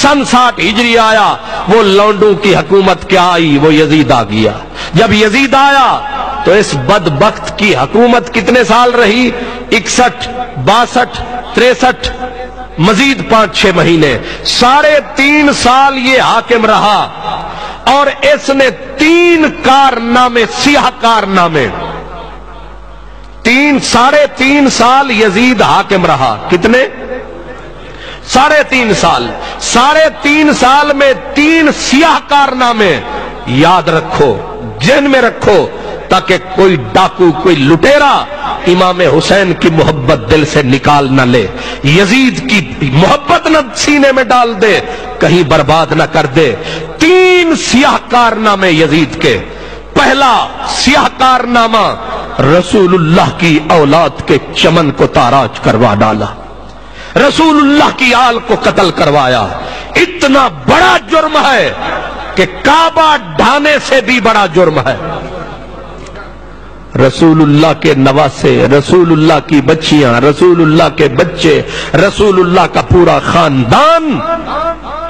سن 60 ہجری آیا، وہ لونڈوں کی حکومت کیا آئی، وہ یزید آ گیا۔ جب یزید آیا تو اس بدبخت کی حکومت کتنے سال رہی؟ 61 62 63 مزید 5-6 مہینے، 3.5 سال یہ حاکم رہا، اور اس نے 3 کارنامے، سیاہ کارنامے، 3.5 سال یزید حاکم رہا۔ کتنے؟ 3.5 سال۔ 3.5 سال میں 3 سیاہ کارنامے یاد رکھو، ذہن میں رکھو، تاکہ کوئی ڈاکو، کوئی لٹیرا امام حسین کی محبت دل سے نکال نہ لے، یزید کی محبت نہ سینے میں ڈال دے، کہیں برباد نہ کر دے۔ 3 سیاہ کارنامے یزید کے۔ پہلا سیاہ کارنامہ، رسول اللہ کی اولاد کے چمن کو تاراج کروا ڈالا، رسول اللہ کی آل کو قتل کروایا۔ اتنا بڑا جرم ہے کہ کعبہ ڈھانے سے بھی بڑا جرم ہے۔ رسول اللہ کے نواسے، رسول اللہ کی بچیاں، رسول اللہ کے بچے، رسول اللہ کا پورا خاندان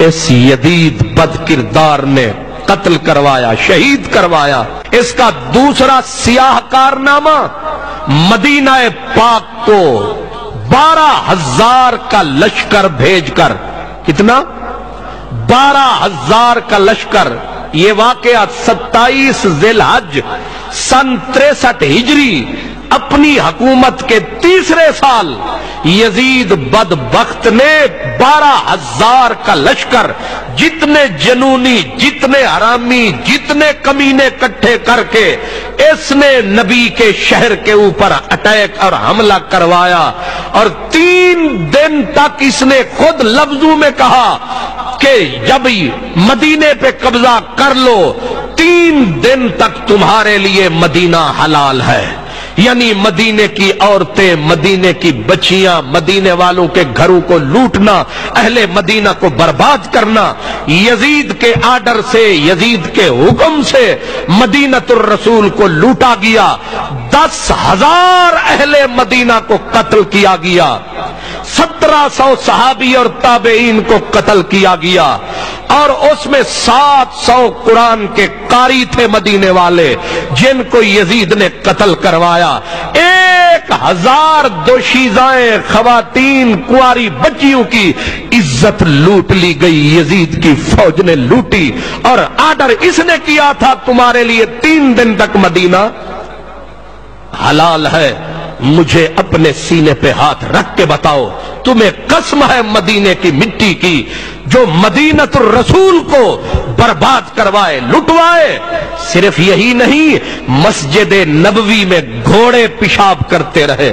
اس یزید بد کردار نے قتل کروایا، شہید کروایا۔ اس کا دوسرا سیاہ کارنامہ، مدینہ پاک کو 12,000 کا لشکر بھیج کر، کتنا؟ 12,000 کا لشکر۔ یہ واقعہ 27 ذی الحج سن 63 ہجری، اپنی حکومت کے 3رے سال یزید بدبخت نے 12,000 کا لشکر، جتنے جنونی، جتنے حرامی، جتنے کمینے اکٹھے کر کے اس نے نبی کے شہر کے اوپر اٹیک اور حملہ کروایا، اور 3 دن تک اس نے خود لفظوں میں کہا کہ جب مدینے پہ قبضہ کر لو 3 دن تک تمہارے لیے مدینہ حلال ہے، یعنی مدینے کی عورتیں، مدینے کی بچیاں، مدینے والوں کے گھروں کو لوٹنا، اہل مدینہ کو برباد کرنا۔ یزید کے آرڈر سے، یزید کے حکم سے مدینۃ الرسول کو لوٹا گیا، 10,000 اہل مدینہ کو قتل کیا گیا، 1700 صحابی اور تابعین کو قتل کیا گیا، اور اس میں 700 قرآن کے قاری تھے مدینے والے جن کو یزید نے قتل کروایا۔ 1,000 دوشیزائیں، خواتین، کنواری بچیوں کی عزت لوٹ لی گئی، یزید کی فوج نے لوٹی، اور آرڈر اس نے کیا تھا تمہارے لیے 3 دن تک مدینہ حلال ہے۔ مجھے اپنے سینے پہ ہاتھ رکھ کے بتاؤ، تمہیں قسم ہے مدینے کی مٹی کی جو مدینۃ الرسول کو برباد کروائے، لٹوائے؟ صرف یہی نہیں، مسجد نبوی میں گھوڑے پیشاب کرتے رہے،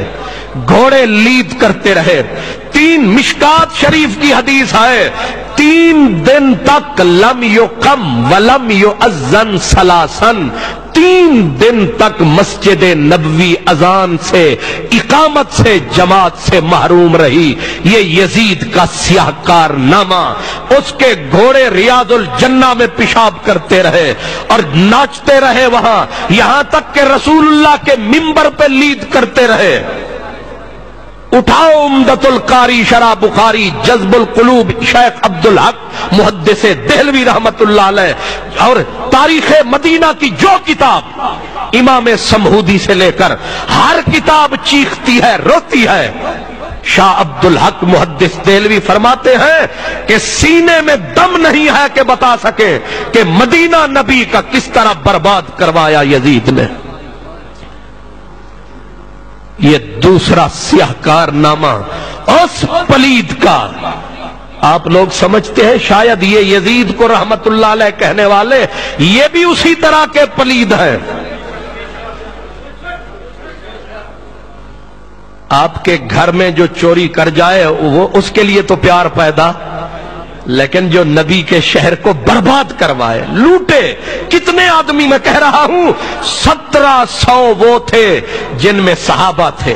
گھوڑے لید کرتے رہے۔ 3 مشکات شریف کی حدیث ہے، 3 دن تک لم یقم ولم یؤذن ثلاثاً، 3 دن تک مسجد نبوی اذان سے، اقامت سے، جماعت سے محروم رہی۔ یہ یزید کا سیاہ کارنامہ، اس کے گھوڑے ریاض الجنہ میں پیشاب کرتے رہے اور ناچتے رہے وہاں، یہاں تک کہ رسول اللہ کے منبر پہ لید کرتے رہے۔ اٹھاؤ عمدۃ القاری شرح بخاری، جذب القلوب شیخ عبدالحق محدث دہلوی رحمت اللہ علیہ، اور تاریخ مدینہ کی جو کتاب، امام سمہودی سے لے کر ہر کتاب چیختی ہے، روتی ہے۔ شاہ عبدالحق محدث دہلوی فرماتے ہیں کہ سینے میں دم نہیں ہے کہ بتا سکے کہ مدینہ نبی کا کس طرح برباد کروایا یزید نے۔ یہ دوسرا سیاہ کارنامہ اس پلید کا، آپ لوگ سمجھتے ہیں شاید یہ یزید کو رحمت اللہ علیہ کہنے والے یہ بھی اسی طرح کے پلید ہیں۔ آپ کے گھر میں جو چوری کر جائے وہ اس کے لیے تو پیار پیدا، لیکن جو نبی کے شہر کو برباد کروائے، لوٹے، کتنے آدمی میں کہہ رہا ہوں، 1700 وہ تھے جن میں صحابہ تھے،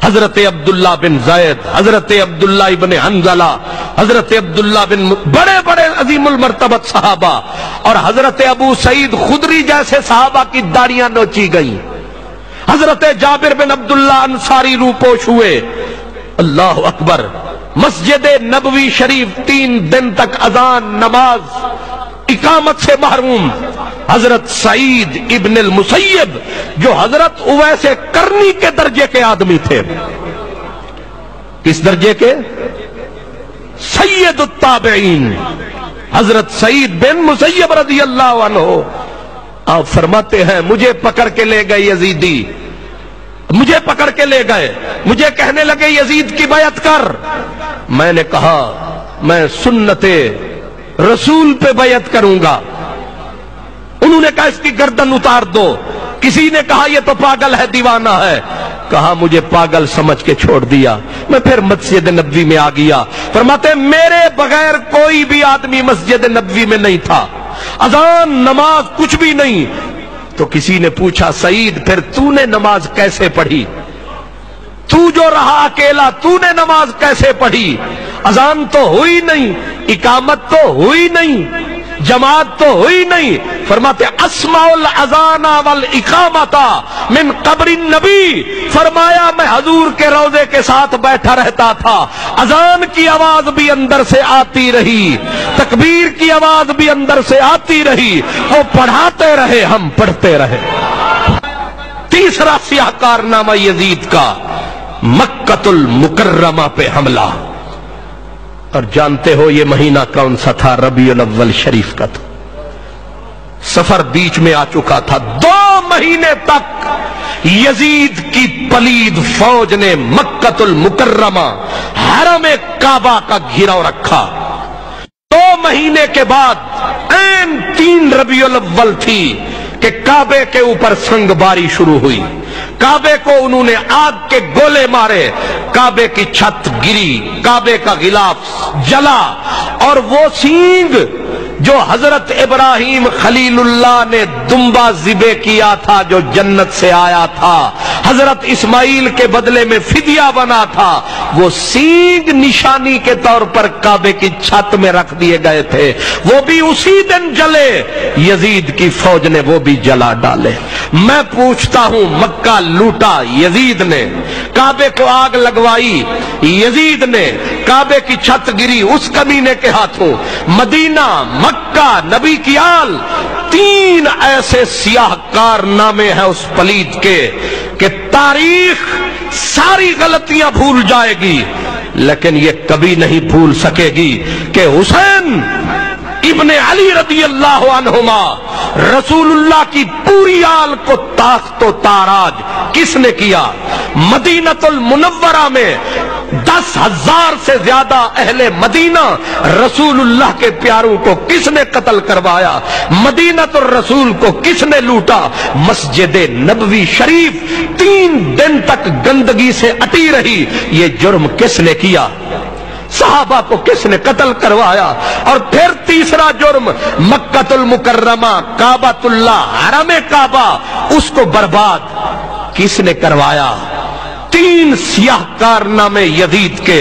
حضرت عبداللہ بن زید، حضرت عبداللہ ابن حنظلہ، حضرت عبداللہ بن، بڑے بڑے عظیم المرتبت صحابہ، اور حضرت ابو سعید خدری جیسے صحابہ کی داڑیاں نوچی گئیں، حضرت جابر بن عبداللہ انصاری روپوش ہوئے۔ اللہ اکبر، مسجد نبوی شریف 3 دن تک اذان نماز اقامت سے محروم حضرت سعید ابن المسیب جو حضرت اویس کرنی کے درجے کے آدمی تھے. کس درجے کے؟ سید التابعین حضرت سعید بن مسیب رضی اللہ عنہ. آپ فرماتے ہیں مجھے پکڑ کے لے گئے یزیدی، مجھے پکڑ کے لے گئے، مجھے کہنے لگے یزید کی بیعت کر. میں نے کہا میں سنت رسول پہ بیعت کروں گا. انہوں نے کہا اس کی گردن اتار دو. کسی نے کہا یہ تو پاگل ہے، دیوانہ ہے. کہا مجھے پاگل سمجھ کے چھوڑ دیا. میں پھر مسجد نبوی میں آ گیا. فرماتے میرے بغیر کوئی بھی آدمی مسجد نبوی میں نہیں تھا، اذان نماز کچھ بھی نہیں. تو کسی نے پوچھا سعید پھر تو نے نماز کیسے پڑھی؟ تو جو رہا اکیلا تو نے نماز کیسے پڑھی؟ اذان تو ہوئی نہیں، اقامت تو ہوئی نہیں، جماعت تو ہوئی نہیں. فرماتے اسمع الاذان والاقامت من قبر النبی. فرمایا میں حضور کے روضے کے ساتھ بیٹھا رہتا تھا، اذان کی آواز بھی اندر سے آتی رہی، تکبیر کی آواز بھی اندر سے آتی رہی. وہ پڑھاتے رہے، ہم پڑھتے رہے. تیسرا سیاہ کارنامہ یزید کا مکہ المکرمہ پہ حملہ. اور جانتے ہو یہ مہینہ کون سا تھا؟ ربیع الاول شریف کا تھا. سفر بیچ میں آ چکا تھا. 2 مہینے تک یزید کی پلید فوج نے مکہ المکرمہ حرم کعبہ کا گھیراؤ رکھا. 2 مہینے کے بعد عین 3 ربیع الاول تھی کہ کعبے کے اوپر سنگ باری شروع ہوئی. کعبے کو انہوں نے آگ کے گولے مارے، کعبے کی چھت گری، کعبے کا غلاف جلا. اور وہ سینگ جو حضرت ابراہیم خلیل اللہ نے دمبا ذبح کیا تھا، جو جنت سے آیا تھا، حضرت اسماعیل کے بدلے میں فدیہ بنا تھا، وہ سینگ نشانی کے طور پر کعبے کی چھت میں رکھ دیے گئے تھے. وہ بھی اسی دن جلے. یزید کی فوج نے وہ بھی جلا ڈالے. میں پوچھتا ہوں مکہ لوٹا یزید نے، کعبے کو آگ لگوائی یزید نے، کعبے کی چھت گری اس کمینے کے ہاتھوں. مدینہ، مکہ، نبی کی آل، 3 ایسے سیاہ کارنامے ہیں اس پلید کے کہ تاریخ ساری غلطیاں بھول جائے گی، لیکن یہ کبھی نہیں بھول سکے گی کہ حسین ابن علی رضی اللہ عنہما رسول اللہ کی پوری آل کو تاخت و تاراج کس نے کیا؟ مدینہ المنورہ میں 10,000 سے زیادہ اہل مدینہ رسول اللہ کے پیاروں کو کس نے قتل کروایا؟ مدینہ الرسول کو کس نے لوٹا؟ مسجد نبوی شریف 3 دن تک گندگی سے اٹی رہی. یہ جرم کس نے کیا؟ صحابہ کو کس نے قتل کروایا؟ اور پھر تیسرا جرم مکہ المکرمہ، کعبۃ اللہ، حرم کعبہ، اس کو برباد کس نے کروایا؟ 3 سیاہ کارنامے یزید کے.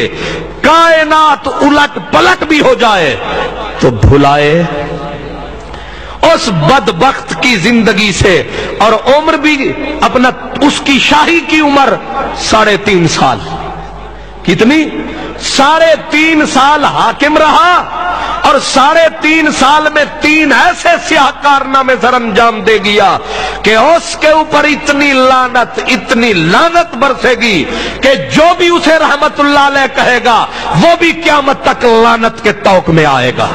کائنات الٹ پلٹ بھی ہو جائے تو بھلائے اس بدبخت کی زندگی سے. اور عمر بھی اپنا، اس کی شاہی کی عمر 3.5 سال. کتنی؟ 3.5 سال حاکم رہا. اور 3.5 سال میں 3 ایسے سیاہ کارنامے سر انجام دے گیا کہ اس کے اوپر اتنی لعنت برسے گی کہ جو بھی اسے رحمت اللہ علیہ کہے گا وہ بھی قیامت تک لعنت کے طوق میں آئے گا.